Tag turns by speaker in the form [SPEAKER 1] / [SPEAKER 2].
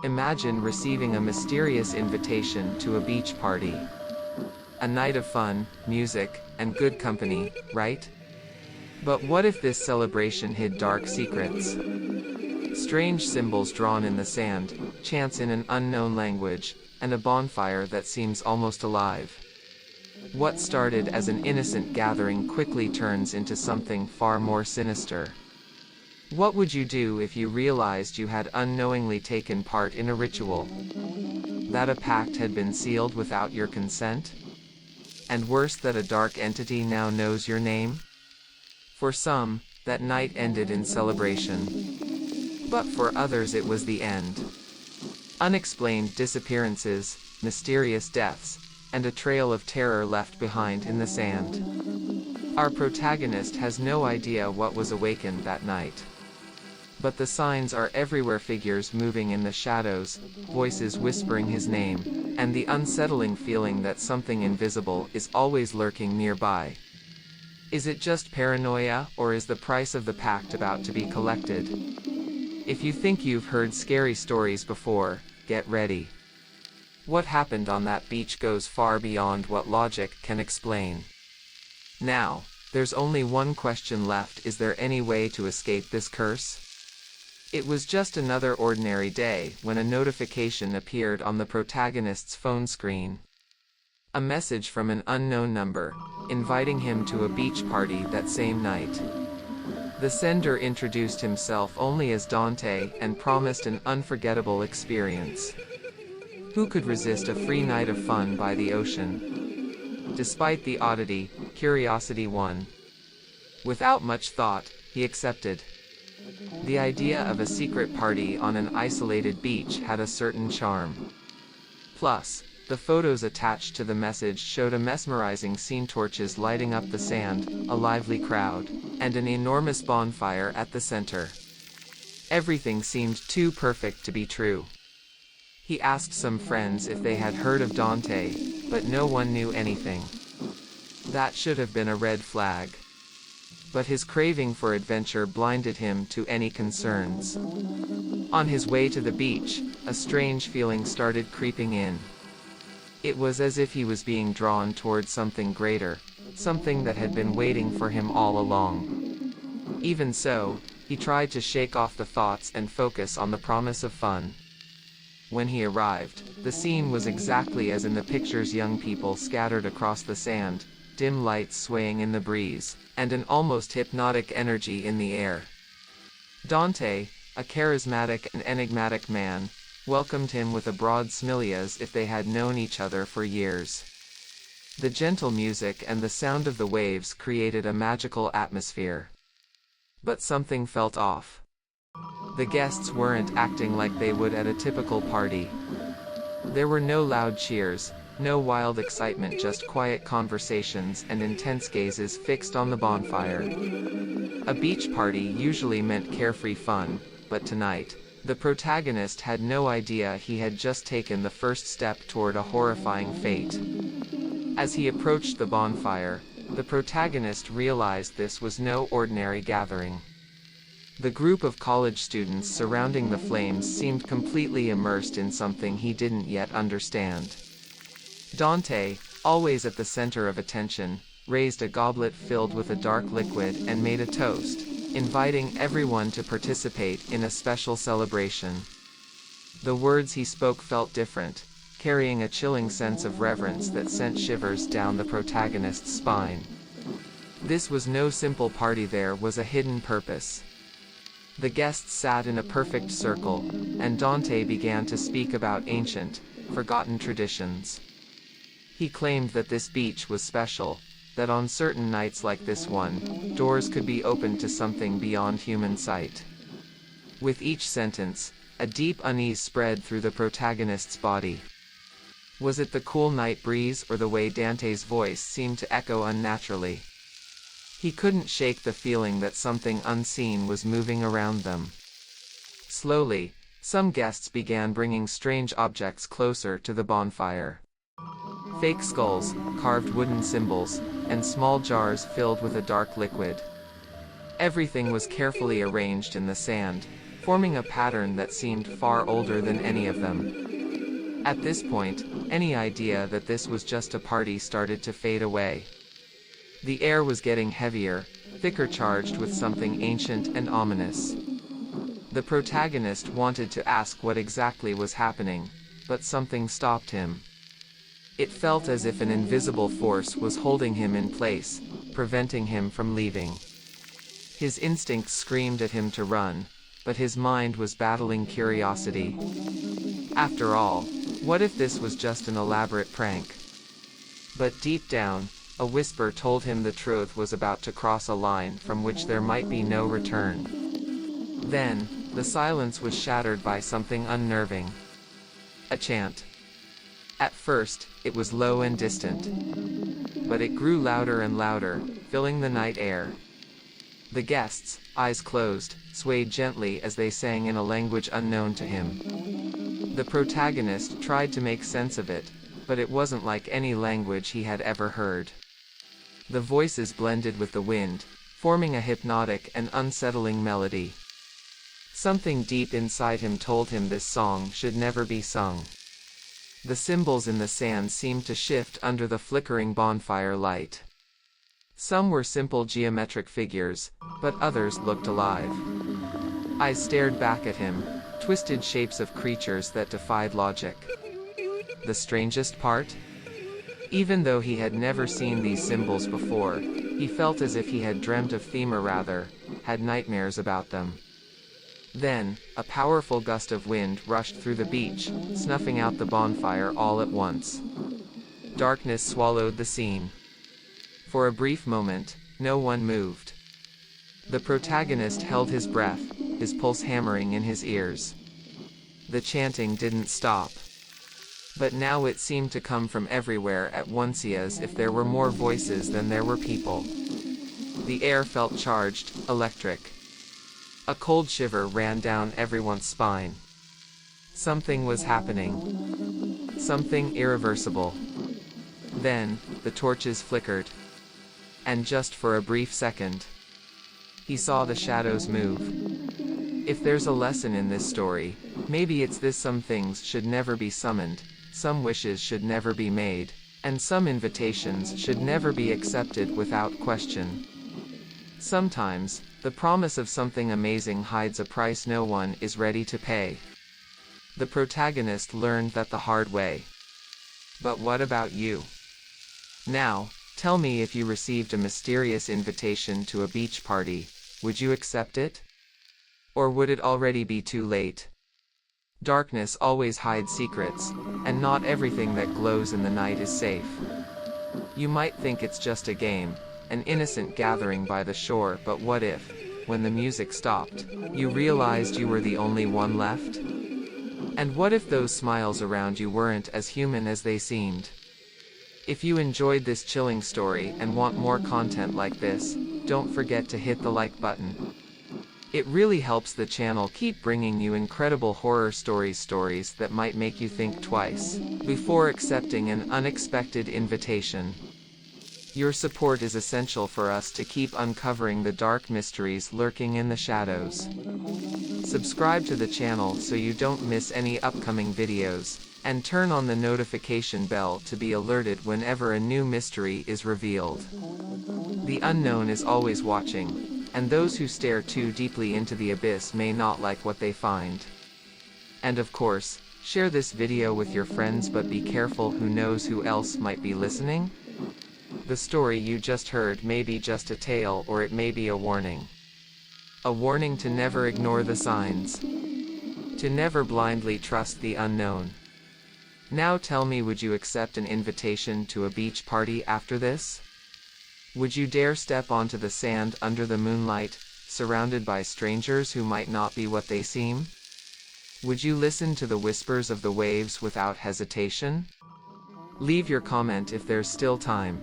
[SPEAKER 1] Imagine receiving a mysterious invitation to a beach party. A night of fun, music, and good company, right? But what if this celebration hid dark secrets? Strange symbols drawn in the sand, chants in an unknown language, and a bonfire that seems almost alive. What started as an innocent gathering quickly turns into something far more sinister. What would you do if you realized you had unknowingly taken part in a ritual? That a pact had been sealed without your consent? And worse, that a dark entity now knows your name? For some, that night ended in celebration. But for others it was the end. Unexplained disappearances, mysterious deaths, and a trail of terror left behind in the sand. Our protagonist has no idea what was awakened that night. But the signs are everywhere: figures moving in the shadows, voices whispering his name, and the unsettling feeling that something invisible is always lurking nearby. Is it just paranoia, or is the price of the pact about to be collected? If you think you've heard scary stories before, get ready. What happened on that beach goes far beyond what logic can explain. Now, there's only one question left: is there any way to escape this curse? It was just another ordinary day when a notification appeared on the protagonist's phone screen. A message from an unknown number, inviting him to a beach party that same night. The sender introduced himself only as Dante and promised an unforgettable experience. Who could resist a free night of fun by the ocean? Despite the oddity, curiosity won. Without much thought, he accepted. The idea of a secret party on an isolated beach had a certain charm. Plus, the photos attached to the message showed a mesmerizing scene: torches lighting up the sand, a lively crowd, and an enormous bonfire at the center. Everything seemed too perfect to be true. He asked some friends if they had heard of Dante, but no one knew anything. That should have been a red flag. But his craving for adventure blinded him to any concerns. On his way to the beach, a strange feeling started creeping in. It was as if he was being drawn towards something greater, something that had been waiting for him all along. Even so, he tried to shake off the thoughts and focus on the promise of fun. When he arrived, the scene was exactly as in the pictures: young people scattered across the sand, dim lights swaying in the breeze, and an almost hypnotic energy in the air. Dante, a charismatic and enigmatic man, welcomed him with a broad smile as if they had known each other for years. The gentle music and the sound of the waves created a magical atmosphere. But something felt off. The guests weren't acting like they would at a typical party. There were no loud cheers, no wild excitement, just quiet conversations and intense gazes fixed on the bonfire. A beach party usually meant carefree fun, but tonight, the protagonist had no idea he had just taken the first step toward a horrifying fate. As he approached the bonfire, the protagonist realized this was no ordinary gathering. The group of college students surrounding the flames seemed completely immersed in something he didn't yet understand. Dante, always at the center of attention, raised a goblet filled with a dark liquid and made a toast, inviting everyone to participate in a special celebration. The words he spoke felt different, carrying a chilling sense of reverence that sent shivers down the protagonist's spine. This was no simple party, there was a hidden purpose. The guests sat in a perfect circle, and Dante began to speak about ancient, forgotten traditions. He claimed that this beach was special, that on certain nights like this one, doors could be opened to something beyond human sight. With each sentence, a deep unease spread through the protagonist's body. Was it the cool night breeze or the way Dante's voice seemed to echo unnaturally? He couldn't shake the feeling that something unseen was moving around them. Slowly, some guests began bringing strange objects closer to the bonfire. Fake skulls, carved wooden symbols, and small jars filled with a dark liquid. Everything was carefully arranged in the sand, forming a pattern that seemed far older than any of them. At this point, any idea that this was just a party started to fade away. The air was getting heavier, thicker, charged with something ancient and ominous. The protagonist wanted to ask what exactly was happening, but something stopped him. It felt as if an invisible force was holding him in place, preventing him from leaving. His instincts screamed at him to run, but his mind was battling curiosity. After all, what if this was just an elaborate prank? But deep down, a whisper told him the truth was about to cross a line from which there might be no return. Then, the silence was shattered by something unnerving. A chant. At first, it was low and distant. But it grew louder and louder, filling the night air. The guests, eyes closed, swayed gently as they sang in a language unknown to him. The protagonist tried to make sense of it, but it wasn't like any language he had ever heard. The voices blended with the wind, forming a hypnotic and unsettling melody. Something deep inside him told him this song should never be sung. The symbols in the sand seemed to shift under the flickering bonfire light. Some were simple geometric figures, but others looked alive. Eyes stared back at him, twisted shapes of creatures that defied logic. The strangest part? Even though he had never seen these symbols before, he felt as if he had dreamt of them, or rather, had nightmares about them. Then, a powerful gust of wind rushed through the beach, snuffing out the bonfire all at once. Darkness swallowed the scene. For a brief moment, no one moved. The protagonist held his breath, his pulse hammering in his ears. The chanting didn't stop. But now it seemed to come from everywhere at once, as if there were more voices than there were people. The air felt charged, electric. A cold shiver ran down everyone's spine. Something was happening. Something irreversible. Then, the torches flickered. And just for a brief second, he saw the shadows move. If there's a lesson in this story, maybe it's this: some things should never be summoned, some wishes should never be made, and some invitations should never be accepted without question. Sometimes, the promise of something amazing hides a price no one is ready to pay. The protagonist learned that the hard way. But what about you? Now, tell me, if you received a mysterious invitation to a beach party, would you accept it? Or would it already be too late? Darkness always hides secrets, and not everything that glows in the night is safe. You might think it's just a game, an innocent gathering by the shore, but what if, when the music stopped, you realized you were the only one left? And what if those smiles around you weren't as human as they seemed? If you enjoyed this chilling story and want more content like this, don't forget to hit the like button. It really helps the channel keep bringing you incredible horror stories that might make you think twice before accepting an unexpected invitation. Your support is essential for us to keep uncovering the dark mysteries lurking in the shadows. Subscribe to the channel so you don't miss any upcoming videos, and turn on the notification bell to be alerted whenever a new mystery is revealed. The unknown is always watching, and those who stare too deeply into the abyss may not like what they find. And of course, share this video with your friends, but be careful, who knows who else might be listening? The story you just heard may be just a tale, or it may be a warning. A warning to never ignore the signs. To never blindly trust the unknown. Now tell me, would you accept an invitation to a beach party after this? Would you dare step onto the sand under the moonlight, surrounded by strangers who might not be what they seem? Would you listen to the whispers of the waves without hesitation? Leave your comment if there's still time.